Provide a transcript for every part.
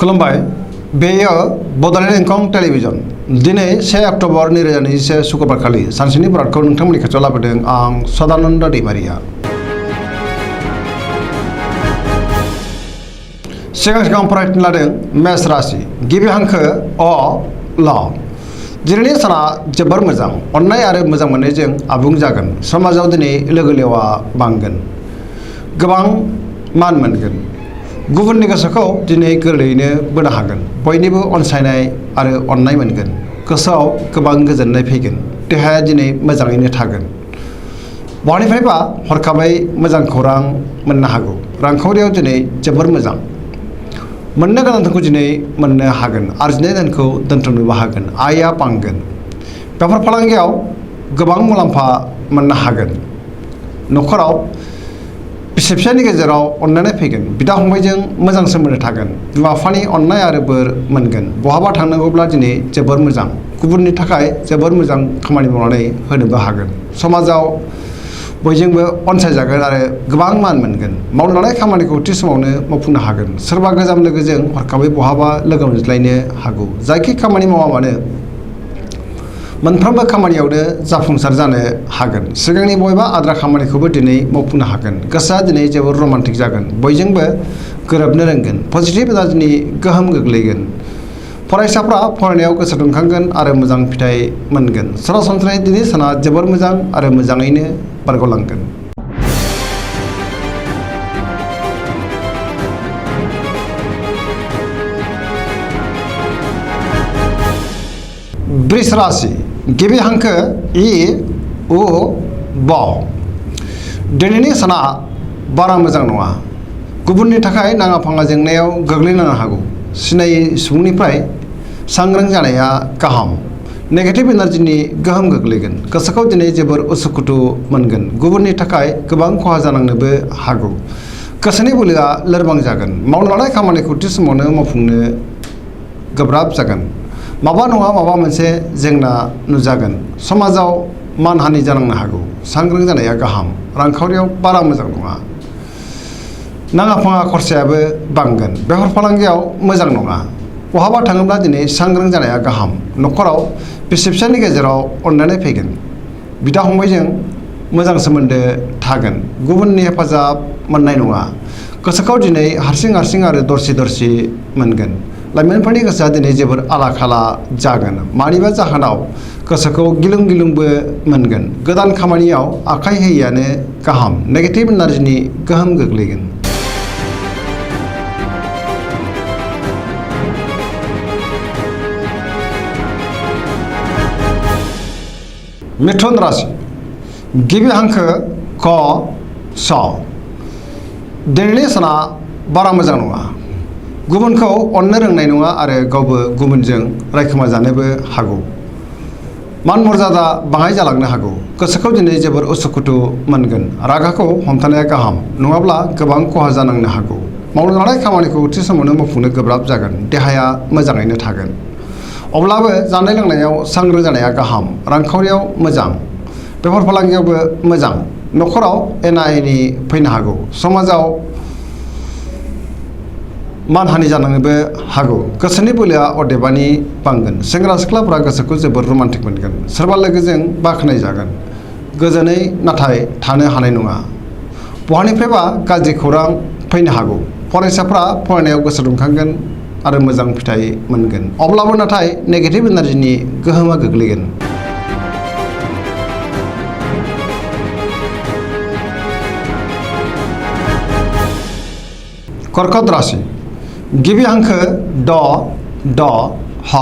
खुलुमबाय बेयो बड'लेण्ड इंखं टेलिभिजन दिनै 1 अक्ट'बर 2021 शुक्रबार खालि सानसेनि बरादखौ नोंथांमोननि खाथियाव लाबोदों आं सदानन्द दैमारिया। सिगां फरायनो लादों मेष राशि गिबि हांखो अ ल। दिनैनि साना जोबोर मोजां अननाय आरो मोजां मोननायजों आबुं जागोन। समाजाव दिनै लोगो लेवा बांगोन, गोबां मान मोनगोन। गुबुननि गोसोखौ दिनै गोरलैयैनो बोनो हागोन। बयनिबो अनसायनाय आरो अननाय मोनगोन। गोसोआव गोबां गोजोननाय फैगोन। देहाया दिनै मोजाङैनो थागोन। बहानिफ्रायबा हरखाबै मोजां खौरां मोननो हागौ। रांखावरियाव दिनै जोबोर मोजां। मोननो गोनांखौ दिनै मोननो हागोन। आरजिनाय धोनखौ दोनथुमनोबो हागोन। आयआ बांगोन। बेफार फालांगियाव गोबां मुलाम्फा मोननो हागोन। न'खराव बिसि फिसायनि गेजेराव अनलायनाय फैगोन। बिदा फंबायजों मोजां सोमोन्दो थागोन। बिमा बिफानि अननाय आरो बोर मोनगोन। बहाबा थांनांगौब्ला दिनै जोबोर मोजां। गुबुननि थाखाय जोबोर मोजां खामानि मावनानै होनोबो हागोन। समाजाव बयजोंबो अनसायजागोन आरो गोबां मान मोनगोन। मावनो लानाय खामानिखौ थि समावनो मावफुंनो हागोन। सोरबा गोजाम लोगोजों हरखाबै बहाबा लोगो मोनज्लायनो हागौ। जायखि खामानि मावा मानो मोनफ्रोमबो खामानियावनो जाफुंसार जानो हागोन। सिगांनि बबेबा आद्रा खामानिखौबो दिनै मावफुंनो हागोन। गोसोआ दिनै जोबोर रमान्टिक जागोन। बयजोंबो गोरोबनो रोंगोन। पजिटिभ एनार्जिनि गोहोम गोग्लैगोन। फरायसाफ्रा फरायनायाव गोसो दुंखांगोन आरो मोजां फिथाइ मोनगोन। सरासनस्रायै दिनै साना जोबोर मोजां आरो मोजाङैनो बारग'लांगोन। वृष राशि गिबि हांखो इ उ ब। दिनैनि साना बारा मोजां नङा। गुबुननि थाखाय नाङा फाङा जेंनायाव गोग्लैनो हागौ। सिनायै सुबुंनिफ्राय सांग्रां जानाया गाहाम। नेगेटिभ एनार्जिनि गोहोम गोग्लैगोन। गोसोखौ दिनै जोबोर उसुखुथु मोनगोन। गुबुननि थाखाय गोबां खहा जानांनोबो हागौ। गोसोनि बोलोआ लोरबां जागोन। मावनो लानाय खामानिखौ थि समावनो मावफुंनो गोब्राब जागोन। माबा नङा माबा मोनसे जेंना नुजागोन। समाजाव मानहानि जानांनो हागौ। सांग्रां जानाया गाहाम। रांखावरियाव बारा मोजां नङा। नाङा फाङा खरसायाबो बांगोन। बेफार फालांगियाव मोजां नङा। बहाबा थाङोब्ला दिनै सांग्रां जानाया गाहाम। न'खराव बिसि फिसायनि गेजेराव अनलायनाय फैगोन। बिदा फंबायजों मोजां सोमोन्दो थागोन। गुबुननि हेफाजाब मोननाय नङा। गोसोखौ दिनै हारसिं आरो दरसि मोनगोन। लाइमोनफोरनि गोसोआ दिनै जोबोर आला खाला जागोन। मानिबा जाहोनाव गोसोखौ गिलुंबो मोनगोन। गोदान खामानियाव आखाइ होयैआनो गाहाम। नेगेटिभ एनार्जिनि गोहोम गोग्लैगोन। मिथुन राशि गिबि हांखो क स। दिनैनि साना बारा मोजां नङा। गुबुनखौ अननो रोंनाय नङा आरो गावबो गुबुनजों रायखोमा जानोबो हागौ। मान मर्यादा बाङाय जालांनो हागौ। गोसोखौ दिनै जोबोर उसुखुथु मोनगोन। रागाखौ हमथानाया गाहाम नङाब्ला गोबां खहा जानांनो हागौ। मावनो लानाय खामानिखौ थि समावनो मावफुंनो गोब्राब जागोन। देहाया मोजाङैनो थागोन। अब्लाबो जानाय लोंनायाव सांग्रां जानाया गाहाम। रांखावरियाव मोजां। बेफार फालांगियावबो मोजां। न'खराव एना एनि फैनो हागौ। समाजाव मानहानि जानांनोबो हागौ। गोसोनि बोलोआ अदेबानि बांगोन। सेंग्रा सिख्लाफ्रा गोसोखौ जोबोर रमान्टिक मोनगोन। सोरबा लोगोजों बाख्नाय जागोन। गोजोनै नाथाय थानो हानाय नङा। बहानिफ्रायबा गाज्रि खौरां फैनो हागौ। फरायसाफ्रा फरायनायाव गोसो दुंखांगोन आरो मोजां फिथाइ मोनगोन। अब्लाबो नाथाय नेगेटिभ एनार्जिनि गोहोमा गोग्लैगोन। कर्कट राशि गिबि हांखो ड ह।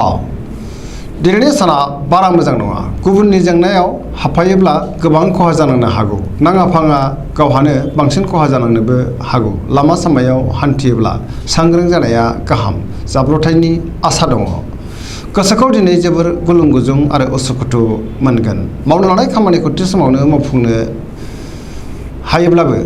दिनैनि साना बारा मोजां नङा। गुबुननि जेंनायाव हाबफायोब्ला गोबां खहा जानांनो हागौ। नाङा फाङा गावहानो बांसिन खहा जानांनोबो हागौ। लामा सामायाव हान्थियोब्ला सांग्रां जानाया गाहाम। जाब्रबथायनि आसा दङ। गोसोखौ दिनै जोबोर गुलुं गुजुं आरो उसुखुथु मोनगोन। मावनो लानाय खामानिखौ थि समावनो मावफुंनो हायोब्लाबो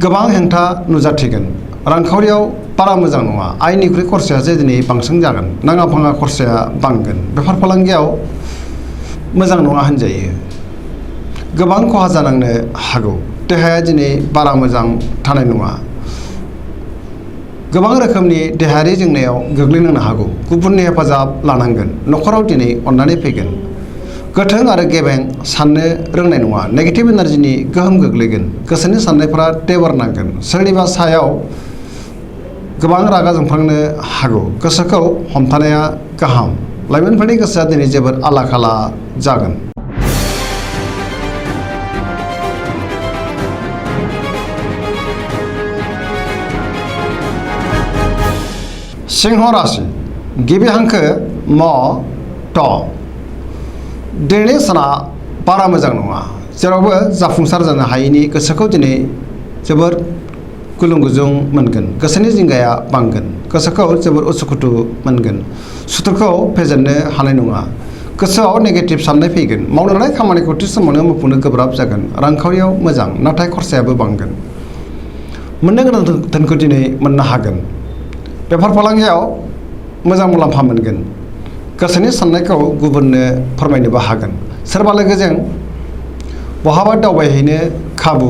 गोबां हेंथा नुजाथिगोन। रांखावरियाव बारा मोजां नङा। आयनिख्रुइ खरसायासो दिनै बांसिन जागोन। नाङा फाङा खरसाया बांगोन। बेफार फालांगियाव मोजां नङा होनजायो। गोबां खहा जानांनो हागौ। देहाया दिनै बारा मोजां थानाय नङा। गोबां रोखोमनि देहायारि जेंनायाव गोग्लैनांनो हागौ। गुबुननि हेफाजाब लानांगोन। न'खराव दिनै अननानै फैगोन। गोथों आरो गेबें साननो रोंनाय नङा। नेगेटिभ एनार्जिनि गोहोम गोग्लैगोन। गोसोनि साननायफोरा टेबर नांगोन। सोरनिबा सायाव गोबां रागा जोंफ्लांनो हागौ। गोसोखौ हमथानाया गाहाम। लाइमोनफोरनि गोसोआ दिनै जोबोर आला खाला जागोन। सिंह राशि गिबि हांखो म ट। दिनैनि साना बारा मोजां नङा। जेरावबो जाफुंसार जानो हायैनि गोसोखौ दिनै जोबोर गुलुं गुजुं मोनगोन। गोसोनि जिंगाया बांगोन। गोसोखौ जोबोर उसुखुथु मोनगोन। सुथुरखौ फेजेननो हानाय नङा। गोसोआव नेगेटिभ साननाय फैगोन। मावनो लानाय खामानिखौ थि समावनो मावफुंनो गोब्राब जागोन। रांखावरियाव मोजां, नाथाय खरसायाबो बांगोन। मोननो गोनां धोनखौ दिनै मोननो हागोन। बेफार फालांगियाव मोजां मुलाम्फा मोनगोन। गोसोनि साननायखौ गुबुननो फोरमायनोबो हागोन। सोरबा लोगोजों बहाबा दावबायहैनो खाबु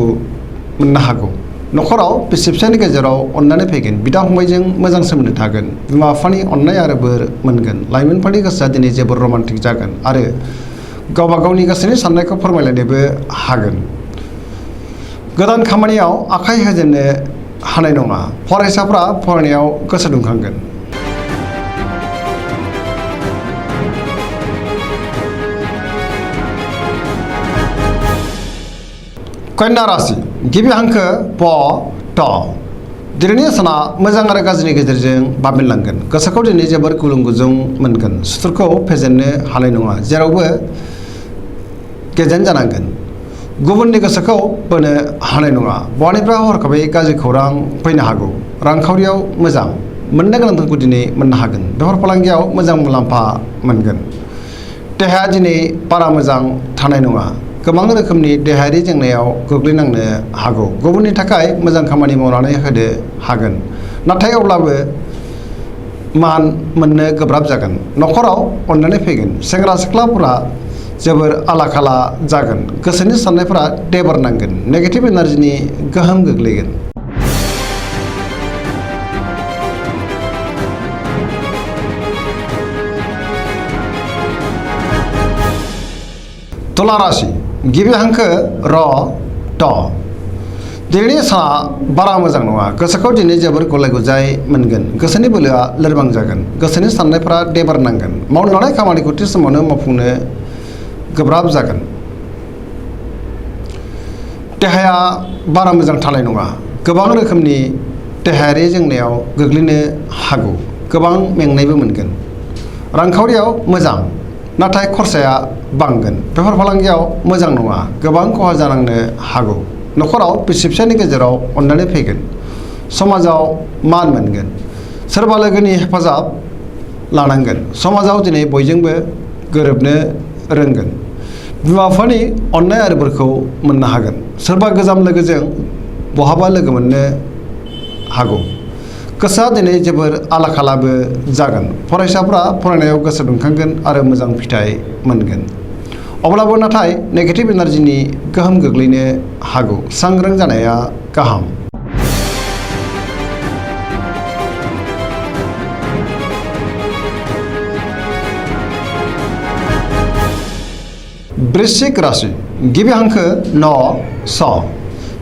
मोननो हागौ। न'खराव बिसि फिसायनि गेजेराव अननानै फैगोन। बिदा फंबायजों मोजां सोमोन्दो थागोन। बिमा बिफानि अननाय आरो बोर मोनगोन। लाइमोनफोरनि गोसोआ दिनै जोबोर रमान्टिक जागोन आरो गावबा गावनि गोसोनि साननायखौ फोरमायलायनोबो हागोन। गोदान खामानियाव आखाइ होजेननो हानाय नङा। फरायसाफ्रा फरायनायाव गोसो दुंखांगोन। कन्या राशि गिबि हांखो प ट। दिनैनि साना मोजां आरो गाज्रिनि गेजेरजों बाबेनलांगोन। गोसोखौ दिनै जोबोर गुलुं गुजुं मोनगोन। सुथुरखौ फेजेननो हानाय नङा। जेरावबो गेजेन जानांगोन। गुबुननि गोसोखौ बोनो हानाय नङा। बहानिफ्राय हरखाबै गाज्रि खौरां फैनो हागौ। रांखावरियाव मोजां, मोननो गोनांफोरखौ दिनै मोननो हागोन। बेफार फालांगियाव मोजां मुलाम्फा मोनगोन। देहाया दिनै बारा मोजां थानाय नङा। गोबां रोखोमनि देहायारि जेंनायाव गोग्लैनांनो हागौ। गुबुननि थाखाय मोजां खामानि मावनानै होनो हागोन, नाथाय अब्लाबो मान मोननो गोब्राब जागोन। न'खराव अननानै फैगोन। सेंग्रा सिख्लाफोरा जोबोर आला खाला जागोन। गोसोनि साननायफोरा टेबर नांगोन। नेगेटिभ एनार्जिनि गोहोम गोग्लैगोन। तुला राशि गिबि हांखो र ट। दिनैनि साना बारा मोजां नङा। गोसोखौ दिनै जोबोर गलाय गुजाय मोनगोन। गोसोनि बोलोआ लोरबां जागोन। गोसोनि साननायफोरा टेबर नांगोन। मावनो लानाय खामानिखौ थि समावनो मावफुंनो गोब्राब जागोन। देहाया बारा मोजां थानाय नङा। गोबां रोखोमनि देहायारि जेंनायाव गोग्लैनो हागौ। गोबां मेंनायबो मोनगोन। रांखावरियाव मोजां, नाथाय खरसाया बांगोन। बेफार फालांगियाव मोजां नङा। गोबां खहा जानांनो हागौ। न'खराव बिसि फिसायनि गेजेराव अननानै फैगोन। समाजाव मान मोनगोन। सोरबा लोगोनि हेफाजाब लानांगोन। समाजाव दिनै बयजोंबो गोरोबनो रोंगोन। बिमा बिफानि अननाय आरो बोरखौ मोननो हागोन। सोरबा गोजाम लोगोजों बहाबा लोगो मोननो हागौ। गोसोआ दिनै जोबोर आला खालाबो जागोन। फरायसाफ्रा फरायनायाव गोसो दुंखांगोन आरो मोजां फिथाइ मोनगोन। अब्लाबो नाथाय नेगेटिभ एनार्जिनि गोहोम गोग्लैनो हागौ। सांग्रां जानाया गाहाम। वृश्चिक राशि गिबि हांखो न स।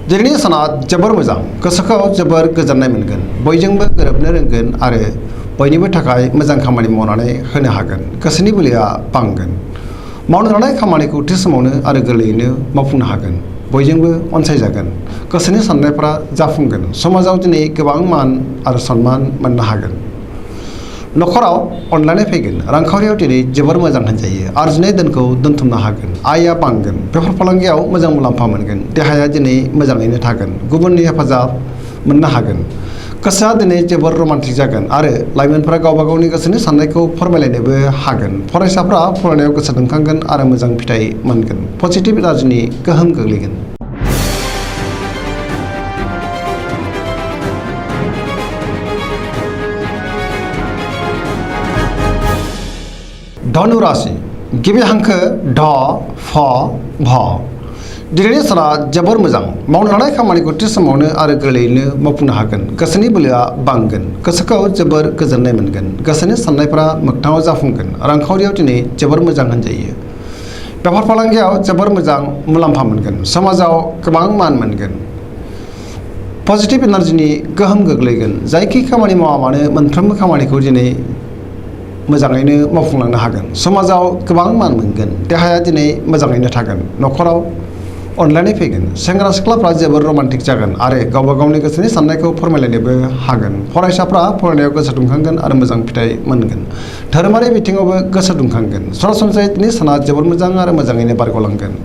दिनैनि साना जोबोर मोजां। गोसोखौ जोबोर गोजोननाय मोनगोन। बयजोंबो गोरोबनो रोंगोन आरो बयनिबो थाखाय मोजां खामानि मावनानै होनो हागोन। गोसोनि बोलोआ बांगोन। मावनो लानाय खामानिखौ थि समावनो आरो गोरलैयैनो मावफुंनो हागोन। बयजोंबो अनसायजागोन। गोसोनि साननायफ्रा जाफुंगोन। समाजाव दिनै गोबां मान आरो सन्मान मोननो हागोन। न'खराव अनलायनाय फैगोन। रांखावरियाव दिनै जोबोर मोजां होनजायो। आरजिनाय धोनखौ दोनथुमनो हागोन। आयआ बांगोन। बेफार फालांगियाव मोजां मुलाम्फा मोनगोन। देहाया दिनै मोजाङैनो थागोन। गुबुननि हेफाजाब मोननो हागोन। गोसोआ दिनै जोबोर रमान्टिक जागोन आरो लाइमोनफोरा गावबा गावनि गोसोनि साननायखौ फोरमायलायनोबो हागोन। फरायसाफ्रा फरायनायाव गोसो दुंखांगोन आरो मोजां फिथाइ मोनगोन। पजिटिभ एनार्जिनि गोहोम गोग्लैगोन। धनु राशि गिबि हांखो ढ फ भ। दिनैनि साना जोबोर मोजां मावनो लानाय खामानिखौ थि समावनो आरो गोरलैयैनो मावफुंनो हागोन गोसोनि बोलोआ बांगोन गोसोखौ जोबोर गोजोननाय मोनगोन गोसोनि साननायफोरा मोगथाङाव जाफुंगोन रांखावरियाव दिनै जोबोर मोजां होनजायो बेफार फालांगियाव जोबोर मोजां मुलाम्फा मोनगोन समाजाव गोबां मान मोनगोन पजिटिभ एनार्जिनि गोहोम गोग्लैगोन जायखि खामानि मावा मानो मोनफ्रोमबो खामानिखौ दिनै मोजाङैनो मावफुंलांनो हागोन समाजाव गोबां मान मोनगोन देहाया दिनै मोजाङैनो थागोन न'खराव अनलायनाय फैगोन सेंग्रा सिख्लाफ्रा जोबोर रमान्टिक जागोन आरो गावबा गावनि गोसोनि साननायखौ फोरमायलायनोबो हागोन फरायसाफ्रा फरायनायाव गोसो दुंखांगोन आरो मोजां फिथाइ मोनगोन धोरोमारि बिथिङावबो गोसो दुंखांगोन सरासनस्रायै दिनै साना जोबोर मोजां आरो मोजाङैनो बारग'लांगोन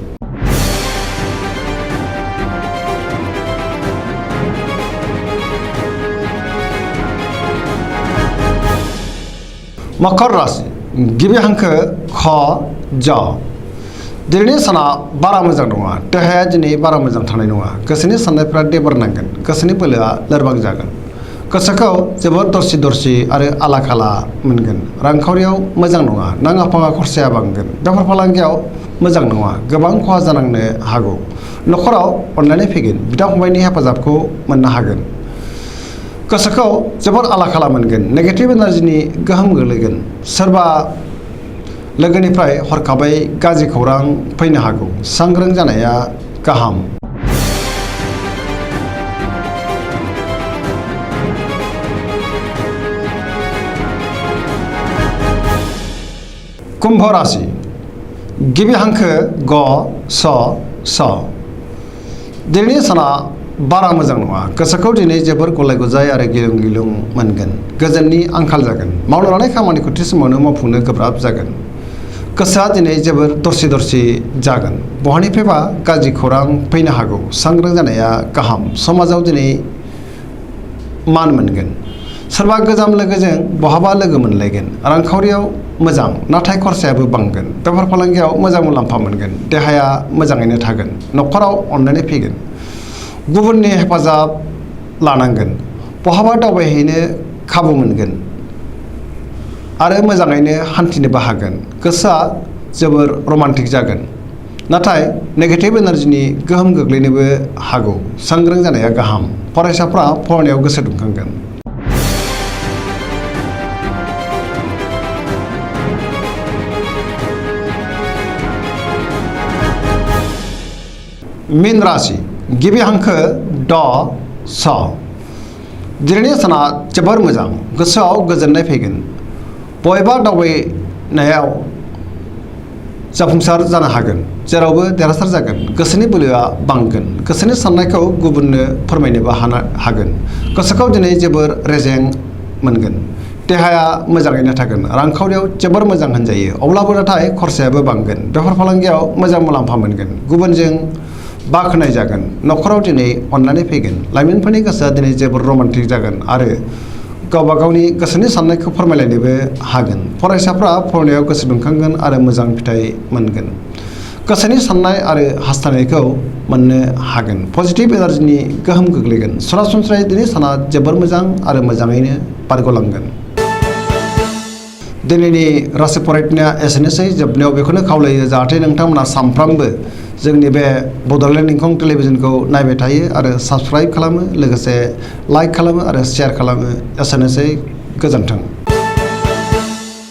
मकर राशि गिबि हांखो ख ज दिनैनि साना बारा मोजां नङा देहाया दिनै बारा मोजां थानाय नङा गोसोनि साननायफ्रा देबर नांगोन गोसोनि बोलोआ लोरबां जागोन गोसोखौ जोबोर दरसि दरसि आरो आला खाला मोनगोन रांखावरियाव मोजां नङा नाङा फाङा खरसाया बांगोन बेफार फालांगियाव मोजां नङा गोबां खहा जानांनो हागौ न'खराव अनलायनाय फैगोन बिदा फंबायनि हेफाजाबखौ मोननो हागोन गोसोखौ जोबोर आला खाला मोनगोन नेगेटिभ एनार्जिनि गोहोम गोग्लैगोन सोरबा लोगोनिफ्राय हरखाबै गाज्रि खौरां फैनो हागौ सांग्रां जानाया गाहाम कुम्भ राशि गिबि हांखो ग स स दिनैनि साना बारा मोजां नङा गोसोखौ दिनै जोबोर गलाय गुजाय आरो गिलुं गिलुं मोनगोन गोजोननि आंखाल जागोन मावनो लानाय खामानिखौ थि समावनो मावफुंनो गोब्राब जागोन गोसोआ दिनै जोबोर दरसि दरसि जागोन बहानिफ्रायबा गाज्रि खौरां फैनो हागौ सांग्रां जानाया गाहाम समाजाव दिनै मान मोनगोन सोरबा गोजाम लोगोजों बहाबा लोगो मोनलायगोन रांखावरियाव मोजां नाथाय खरसायाबो बांगोन बेफार फालांगियाव मोजां मुलाम्फा मोनगोन देहाया मोजाङैनो थागोन न'खराव अनलायनाय फैगोन गुबुननि हेफाजाब लानांगोन बहाबा दावबायहैनो खाबु मोनगोन आरो मोजाङैनो हान्थिनोबो हागोन गोसोआ जोबोर रमान्टिक जागोन नाथाय नेगेटिभ एनार्जिनि गोहोम गोग्लैनोबो हागौ सांग्रां जानाया गाहाम फरायसाफ्रा फरायनायाव गोसो दुंखांगोन मीन राशि गिबि हांखो ड स दिनैनि साना जोबोर मोजां गोसोआव गोजोननाय फैगोन बबेबा दावबायनायाव जाफुंसार जानो हागोन जेरावबो देरहासार जागोन गोसोनि बोलोआ बांगोन गोसोनि साननायखौ गुबुननो फोरमायनोबो हागोन गोसोखौ दिनै जोबोर रेजें मोनगोन देहाया मोजाङैनो थागोन रांखावरियाव जोबोर मोजां होनजायो अब्लाबो नाथाय खरसायाबो बांगोन बेफार फालांगियाव मोजां मुलाम्फा मोनगोन गुबुनजों बाख्नाय जागोन न'खराव दिनै अननानै फैगोन लाइमोनफोरनि गोसोआ दिनै जोबोर रमान्टिक जागोन आरो गावबा गावनि गोसोनि साननायखौ फोरमायलायनोबो हागोन फरायसाफ्रा फरायनायाव गोसो दुंखांगोन आरो मोजां फिथाइ मोनगोन गोसोनि साननाय आरो हास्थायनायखौ मोननो हागोन पजिटिभ एनार्जिनि गोहोम गोग्लैगोन सरासनस्रायै दिनै साना जोबोर मोजां आरो मोजाङैनो बारग'लांगोन दिनैनि राशि फरायनाया एसेनोसै जोबनायाव बेखौनो खावलायो जाहाथे नोंथांमोना सानफ्रामबो जोंनि बे बड'लेण्ड इंखं टेलिभिजनखौ नायबाय थायो आरो साबस्क्राइब खालामो लोगोसे लाइक खालामो आरो शेयार खालामो एसेनोसै गोजोन्थों।